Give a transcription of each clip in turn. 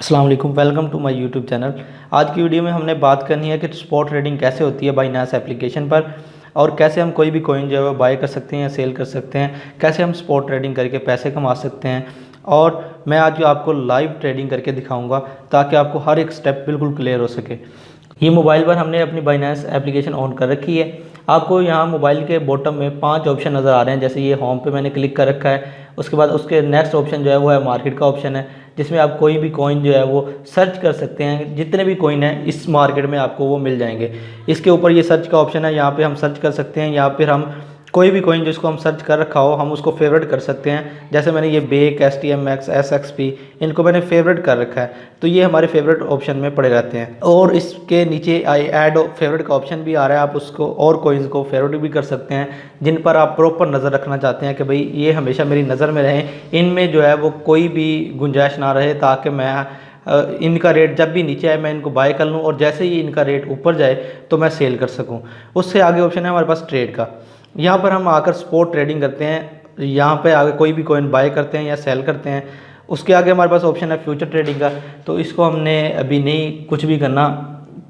अस्सलाम वालेकुम, welcome to my YouTube channel. आज की वीडियो में हमने बात करनी है कि स्पॉट ट्रेडिंग कैसे होती है बाइनेंस एप्लीकेशन पर, और कैसे हम कोई भी कॉइन जो है वो बाय कर सकते हैं या सेल कर सकते हैं, कैसे हम स्पॉट ट्रेडिंग करके पैसे कमा सकते हैं। और मैं आज जो आपको लाइव ट्रेडिंग करके दिखाऊंगा ताकि आपको हर एक स्टेप बिल्कुल क्लियर हो सके। ये मोबाइल पर हमने अपनी बाइनेंस एप्लीकेशन ऑन कर रखी है। आपको यहाँ मोबाइल के बॉटम में 5 ऑप्शन नज़र आ रहे हैं। जैसे ये होम पे मैंने क्लिक कर रखा है। उसके बाद उसके नेक्स्ट ऑप्शन जो है वो है मार्केट का ऑप्शन है, जिसमें आप कोई भी कॉइन जो है वो सर्च कर सकते हैं। जितने भी कॉइन हैं इस मार्केट में आपको वो मिल जाएंगे। इसके ऊपर ये सर्च का ऑप्शन है, यहाँ पे हम सर्च कर सकते हैं। यहाँ पर हम कोई भी कॉइन जिसको हम सर्च कर रखा हो हम उसको फेवरेट कर सकते हैं। जैसे मैंने ये बेक, STMX, SXP इनको मैंने फेवरेट कर रखा है, तो ये हमारे फेवरेट ऑप्शन में पड़े रहते हैं। और इसके नीचे आई ऐड फेवरेट का ऑप्शन भी आ रहा है। आप उसको और कॉइन्स को फेवरेट भी कर सकते हैं जिन पर आप प्रॉपर नज़र रखना चाहते हैं कि भाई ये हमेशा मेरी नज़र में रहें, इनमें जो है वो कोई भी गुंजाइश ना रहे, ताकि मैं इनका रेट जब भी नीचे आए मैं इनको बाय कर लूँ और जैसे ही इनका रेट ऊपर जाए तो मैं सेल कर सकूँ। उससे आगे ऑप्शन है हमारे पास ट्रेड का। यहाँ पर हम आकर स्पॉट ट्रेडिंग करते हैं। यहाँ पे आगे कोई भी कॉइन बाय करते हैं या सेल करते हैं। उसके आगे हमारे पास ऑप्शन है फ्यूचर ट्रेडिंग का, तो इसको हमने अभी नहीं कुछ भी करना।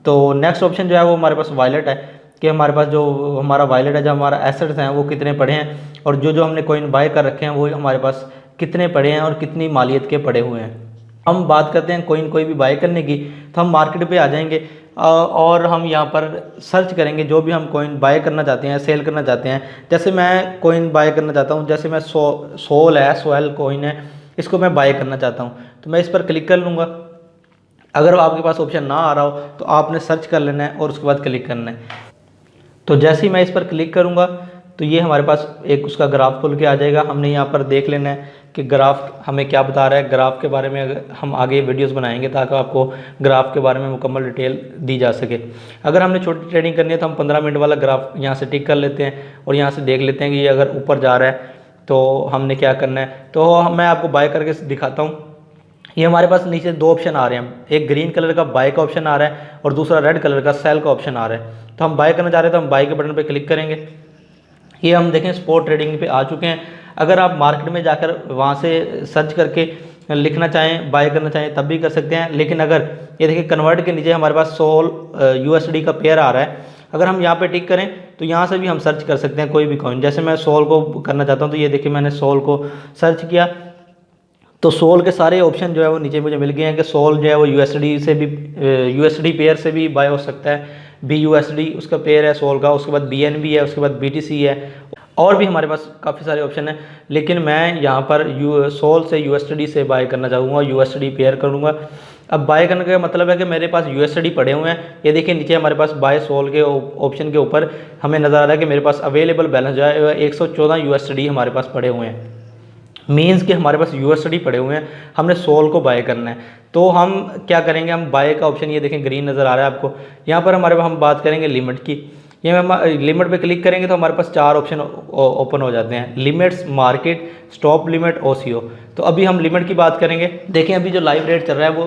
तो नेक्स्ट ऑप्शन जो है वो हमारे पास वॉलेट है, कि हमारे पास जो हमारा वॉलेट है, जो हमारा एसेट्स हैं वो कितने पड़े हैं, और जो जो हमने कॉइन बाय कर रखे हैं वो हमारे पास कितने पड़े हैं और कितनी मालियत के पड़े हुए हैं। हम बात करते हैं कॉइन कोई भी बाय करने की, तो हम मार्केट पे आ जाएंगे और हम यहाँ पर सर्च करेंगे जो भी हम कॉइन बाय करना चाहते हैं, सेल करना चाहते हैं। जैसे मैं कॉइन बाय करना चाहता हूँ, जैसे मैं सोल कॉइन है, इसको मैं बाय करना चाहता हूँ, तो मैं इस पर क्लिक कर लूँगा। अगर आपके पास ऑप्शन ना आ रहा हो तो आपने सर्च कर लेना है और उसके बाद क्लिक करना है। तो जैसे ही मैं इस पर क्लिक करूँगा तो ये हमारे पास एक उसका ग्राफ खुल के आ जाएगा। हमने यहाँ पर देख लेना है कि ग्राफ हमें क्या बता रहा है। ग्राफ के बारे में अगर हम आगे वीडियोस बनाएंगे ताकि आपको ग्राफ के बारे में मुकम्मल डिटेल दी जा सके। अगर हमने छोटी ट्रेडिंग करनी है तो हम 15 मिनट वाला ग्राफ यहाँ से टिक कर लेते हैं और यहाँ से देख लेते हैं कि ये अगर ऊपर जा रहा है तो हमने क्या करना है। तो मैं आपको बाय करके दिखाता हूँ। ये हमारे पास नीचे 2 ऑप्शन आ रहे हैं, एक ग्रीन कलर का बाय का ऑप्शन आ रहा है और दूसरा रेड कलर का सेल का ऑप्शन आ रहा है। तो हम बाय करना चाह रहे हैं तो हम बाय के बटन पर क्लिक करेंगे। ये हम देखें स्पॉट ट्रेडिंग पे आ चुके हैं। अगर आप मार्केट में जाकर वहाँ से सर्च करके लिखना चाहें, बाय करना चाहें तब भी कर सकते हैं। लेकिन अगर ये देखिए कन्वर्ट के नीचे हमारे पास सोल USD का पेयर आ रहा है, अगर हम यहाँ पे टिक करें तो यहाँ से भी हम सर्च कर सकते हैं कोई भी कॉइन। जैसे मैं सोल को करना चाहता हूँ तो ये देखिए मैंने सोल को सर्च किया तो सोल के सारे ऑप्शन जो है वो नीचे मुझे मिल गए हैं कि सोल जो है वो USD से भी USD पेयर से भी बाय हो सकता है। BUSD उसका पेयर है सोल का, उसके बाद BNB है, उसके बाद BTC है, और भी हमारे पास काफ़ी सारे ऑप्शन हैं। लेकिन मैं यहाँ पर सोल से USD से बाय करना चाहूँगा, USD पेयर करूँगा। अब बाय करने का मतलब है कि मेरे पास USD पड़े हुए हैं। ये देखिए नीचे हमारे पास बाय सोल के ऑप्शन के ऊपर हमें नज़र आ रहा है कि मेरे पास अवेलेबल बैलेंस जो है 114 USD हमारे पास पड़े हुए हैं। मीन्स कि हमारे पास USD पड़े हुए हैं, हमने सोल को बाय करना है। तो हम क्या करेंगे, हम बाय का ऑप्शन ये देखें ग्रीन नज़र आ रहा है आपको। यहाँ पर हम बात करेंगे लिमिट की। ये हम लिमिट पे क्लिक करेंगे तो हमारे पास 4 ऑप्शन ओपन हो जाते हैं, limits, market, stop limit, OCO। तो अभी हम लिमिट की बात करेंगे। देखें अभी जो लाइव रेट चल रहा है वो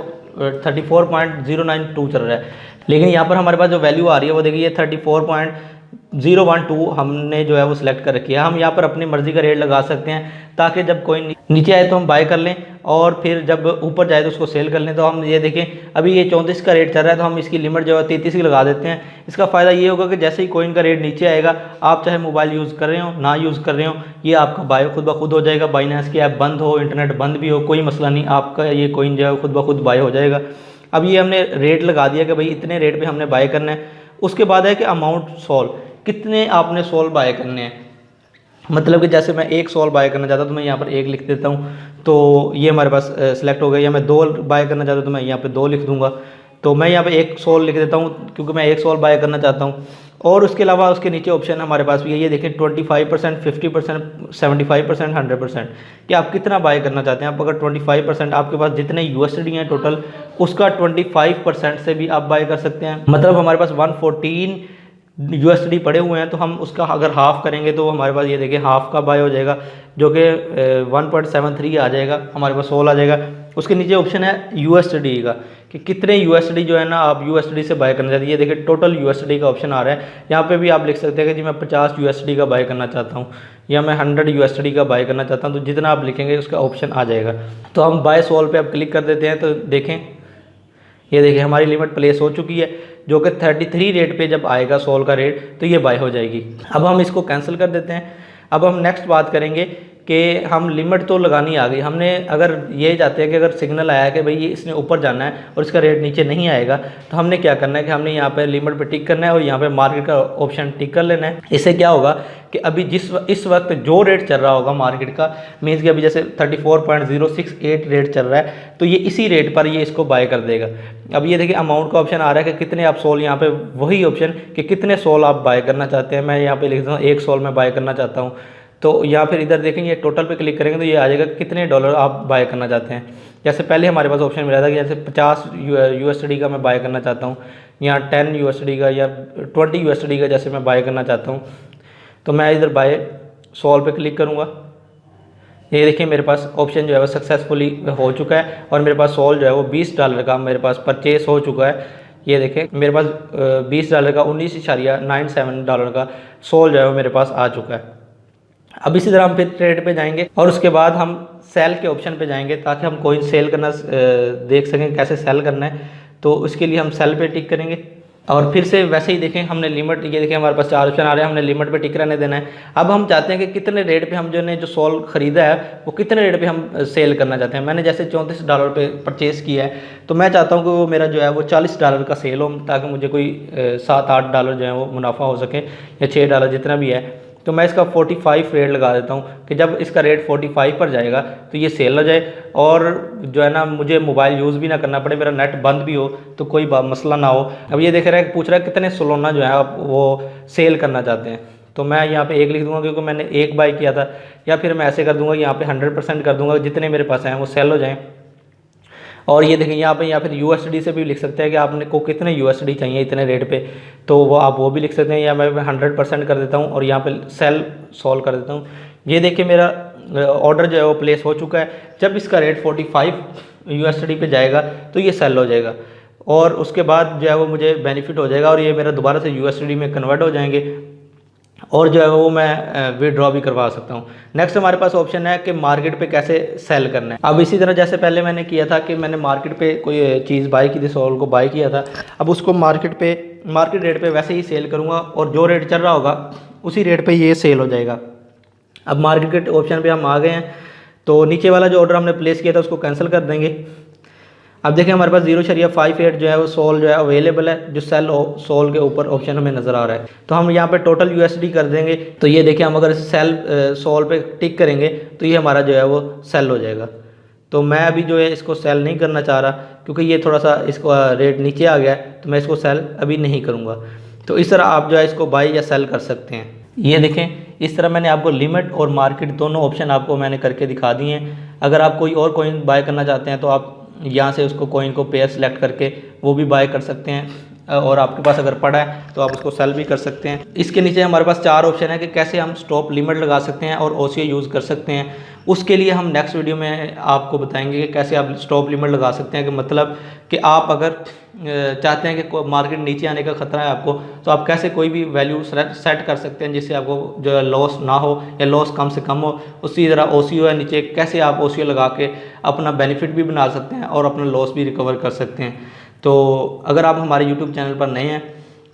34.092 चल रहा है, लेकिन यहाँ पर हमारे पास जो वैल्यू आ रही है वो देखिए 34.012 हमने जो है वो सिलेक्ट कर रखी है। हम यहाँ पर अपनी मर्ज़ी का रेट लगा सकते हैं ताकि जब कोई नीचे आए तो हम बाय कर लें और फिर जब ऊपर जाए तो उसको सेल कर लें। तो हम ये देखें अभी ये 34 का रेट चल रहा है तो हम इसकी लिमिट जो है 33 की लगा देते हैं। इसका फ़ायदा ये होगा कि जैसे ही कॉइन का रेट नीचे आएगा, आप चाहे मोबाइल यूज़ कर रहे हो ना यूज़ कर रहे हो, ये आपका बाय खुद ब खुद हो जाएगा। बाइनेंस की ऐप बंद हो, इंटरनेट बंद भी हो, कोई मसला नहीं, आपका ये कॉइन जो है खुद ब खुद बाय हो जाएगा। अब ये हमने रेट लगा दिया कि भाई इतने रेट पे हमने बाय करना है। उसके बाद है कि अमाउंट सोल, कितने आपने सोल बाय करने हैं। मतलब कि जैसे मैं 1 सोल बाय करना चाहता हूँ तो मैं यहाँ पर 1 लिख देता हूँ, तो ये हमारे पास सिलेक्ट हो गया। या मैं 2 बाय करना चाहता हूँ तो मैं यहाँ पे 2 लिख दूँगा। तो मैं यहाँ पे 1 सोल लिख देता हूँ क्योंकि मैं 1 सोल बाय करना चाहता हूँ। और उसके अलावा उसके नीचे ऑप्शन हमारे पास भी है, ये देखें 25%, 50%, 75%, 100%, कि आप कितना बाय करना चाहते हैं। आप अगर 25% आपके पास जितने USD हैं टोटल, उसका 25% से भी आप बाय कर सकते हैं। मतलब हमारे पास 114 USD पड़े हुए हैं, तो हम उसका अगर हाफ़ करेंगे तो हमारे पास ये देखिए हाफ़ का बाय हो जाएगा, जो कि 1.73 आ जाएगा, हमारे पास सोल आ जाएगा। उसके नीचे ऑप्शन है USD का, कि कितने USD जो है ना आप USD से बाय करना चाहते हैं। ये देखिए टोटल USD का ऑप्शन आ रहा है। यहाँ पे भी आप लिख सकते हैं कि जी मैं 50 USD का बाय करना चाहता हूँ या मैं 100 USD का बाय करना चाहता हूँ। तो जितना आप लिखेंगे उसका ऑप्शन आ जाएगा। तो हम बाय सोल पे अब क्लिक कर देते हैं। तो देखें ये देखिए हमारी लिमिट प्लेस हो चुकी है, जो कि 33 रेट पे जब आएगा सोल का रेट तो ये बाय हो जाएगी। अब हम इसको कैंसिल कर देते हैं। अब हम नेक्स्ट बात करेंगे कि हम लिमिट तो लगानी आ गई हमने, अगर ये चाहते हैं कि अगर सिग्नल आया कि भाई ये इसने ऊपर जाना है और इसका रेट नीचे नहीं आएगा, तो हमने क्या करना है कि हमने यहाँ पे लिमिट पे टिक करना है और यहाँ पे मार्केट का ऑप्शन टिक कर लेना है। इससे क्या होगा कि अभी इस वक्त जो रेट चल रहा होगा मार्केट का, मीन्स कि अभी जैसे 34.068 रेट चल रहा है, तो ये इसी रेट पर ये इसको बाय कर देगा। अब ये देखिए अमाउंट का ऑप्शन आ रहा है कि कितने आप सोल, यहाँ पे वही ऑप्शन कि कितने सोल आप बाय करना चाहते हैं। मैं यहाँ पे लिख देता हूँ 1 सोल में बाय करना चाहता हूँ, तो या फिर इधर देखेंगे टोटल पे क्लिक करेंगे तो ये आ जाएगा कितने डॉलर आप बाय करना चाहते हैं। जैसे पहले हमारे पास ऑप्शन मिला था कि जैसे 50 USD का मैं बाय करना चाहता हूँ, या 10 USD का या 20 USD का जैसे मैं बाय करना चाहता हूँ, तो मैं इधर बाय सोल पे क्लिक करूँगा। ये देखिए मेरे पास ऑप्शन जो है वो सक्सेसफुली हो चुका है और मेरे पास सोल जो है वो $20 का मेरे पास परचेस हो चुका है। ये देखें मेरे पास $20 का 19.97 डॉलर का सोल जो है वो मेरे पास आ चुका है। अब इसी तरह हम फिर ट्रेड पे जाएंगे और उसके बाद हम सेल के ऑप्शन पे जाएंगे ताकि हम कोइन सेल करना देख सकें कैसे सेल करना है। तो उसके लिए हम सेल पे टिक करेंगे और फिर से वैसे ही देखें हमने लिमिट, ये देखें हमारे पास 4 ऑप्शन आ रहे हैं, हमने लिमिट पे टिक रहने देना है। अब हम चाहते हैं कि कितने रेट पे हम जो सोल खरीदा है वो कितने रेट पे हम सेल करना चाहते हैं। मैंने जैसे $34 पे परचेज़ किया है, तो मैं चाहता हूँ कि वो मेरा जो है वो $40 का सेल हो, ताकि मुझे कोई $7-8 जो है वो मुनाफा हो सके, या $6 जितना भी है। तो मैं इसका 45 रेट लगा देता हूँ कि जब इसका रेट 45 पर जाएगा तो ये सेल हो जाए और जो है ना मुझे मोबाइल यूज़ भी ना करना पड़े, मेरा नेट बंद भी हो तो कोई मसला ना हो। अब ये देख रहा है, पूछ रहा है कितने सोलोना जो है आप वो सेल करना चाहते हैं, तो मैं यहाँ पे 1 लिख दूंगा क्योंकि मैंने 1 बाय किया था, या फिर मैं ऐसे कर दूंगा यहाँ पे 100% कर दूंगा, जितने मेरे पास हैं वो सेल हो जाएँ। और ये देखें यहाँ पे, या फिर USD से भी लिख सकते हैं कि आपने को कितने USD चाहिए इतने रेट पे, तो वो आप वो भी लिख सकते हैं, या मैं 100% कर देता हूँ और यहाँ पे सेल सोल्व कर देता हूँ। ये देखिए मेरा ऑर्डर जो है वो प्लेस हो चुका है। जब इसका रेट 45 USD पे जाएगा तो ये सेल हो जाएगा और उसके बाद जो है वो मुझे बेनिफिट हो जाएगा और ये मेरा दोबारा से USD में कन्वर्ट हो जाएंगे और जो है वो मैं विड्रॉ भी करवा सकता हूँ। नेक्स्ट हमारे पास ऑप्शन है कि मार्केट पे कैसे सेल करना है। अब इसी तरह जैसे पहले मैंने किया था कि मैंने मार्केट पे कोई चीज़ बाय की थी, सोल को बाय किया था, अब उसको मार्केट रेट पे वैसे ही सेल करूँगा और जो रेट चल रहा होगा उसी रेट पे ये सेल हो जाएगा। अब मार्केट ऑप्शन पे हम आ गए हैं, तो नीचे वाला जो ऑर्डर हमने प्लेस किया था उसको कैंसिल कर देंगे। अब देखें हमारे पास 0.58 जो है वो सोल जो है अवेलेबल है, जो सेल सोल के ऊपर ऑप्शन हमें नज़र आ रहा है। तो हम यहाँ पे टोटल USD कर देंगे, तो ये देखिए हम अगर सेल सोल पे टिक करेंगे तो ये हमारा जो है वो सेल हो जाएगा। तो मैं अभी जो है इसको सेल नहीं करना चाह रहा क्योंकि ये थोड़ा सा इसको रेट नीचे आ गया है, तो मैं इसको सेल अभी नहीं करूँगा। तो इस तरह आप जो है इसको बाई या सेल कर सकते हैं। ये देखें इस तरह मैंने आपको लिमिट और मार्केट दोनों ऑप्शन आपको मैंने करके दिखा दिए हैं। अगर आप कोई और कॉइन बाय करना चाहते हैं तो आप यहाँ से उसको कॉइन को पेयर सेलेक्ट करके वो भी बाय कर सकते हैं और आपके पास अगर पड़ा है तो आप उसको सेल भी कर सकते हैं। इसके नीचे हमारे पास 4 ऑप्शन है कि कैसे हम स्टॉप लिमिट लगा सकते हैं और OCO यूज़ कर सकते हैं। उसके लिए हम नेक्स्ट वीडियो में आपको बताएंगे कि कैसे आप स्टॉप लिमिट लगा सकते हैं, कि मतलब कि आप अगर चाहते हैं कि मार्केट नीचे आने का खतरा है आपको, तो आप कैसे कोई भी वैल्यू सेट कर सकते हैं जिससे आपको जो है लॉस ना हो या लॉस कम से कम हो। उसी तरह OCO है नीचे, कैसे आप OCO लगा के अपना बेनिफिट भी बना सकते हैं और अपना लॉस भी रिकवर कर सकते हैं। तो अगर आप हमारे YouTube चैनल पर नए हैं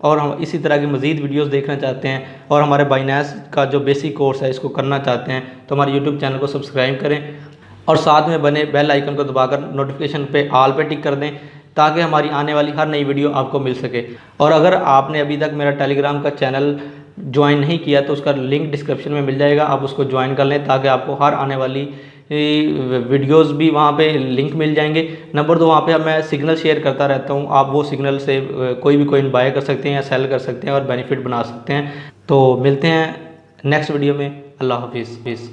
और हम इसी तरह की मज़ीद वीडियोस देखना चाहते हैं और हमारे बाइनेंस का जो बेसिक कोर्स है इसको करना चाहते हैं, तो हमारे YouTube चैनल को सब्सक्राइब करें और साथ में बने बेल आइकन को दबाकर नोटिफिकेशन पे ऑल पे टिक कर दें ताकि हमारी आने वाली हर नई वीडियो आपको मिल सके। और अगर आपने अभी तक मेरा टेलीग्राम का चैनल ज्वाइन नहीं किया तो उसका लिंक डिस्क्रिप्शन में मिल जाएगा, आप उसको ज्वाइन कर लें ताकि आपको हर आने वाली वीडियोस भी वहाँ पे लिंक मिल जाएंगे। नंबर 2, वहाँ पे मैं सिग्नल शेयर करता रहता हूँ, आप वो सिग्नल से कोई भी कॉइन बाय कर सकते हैं या सेल कर सकते हैं और बेनिफिट बना सकते हैं। तो मिलते हैं नेक्स्ट वीडियो में। अल्लाह हाफिज़।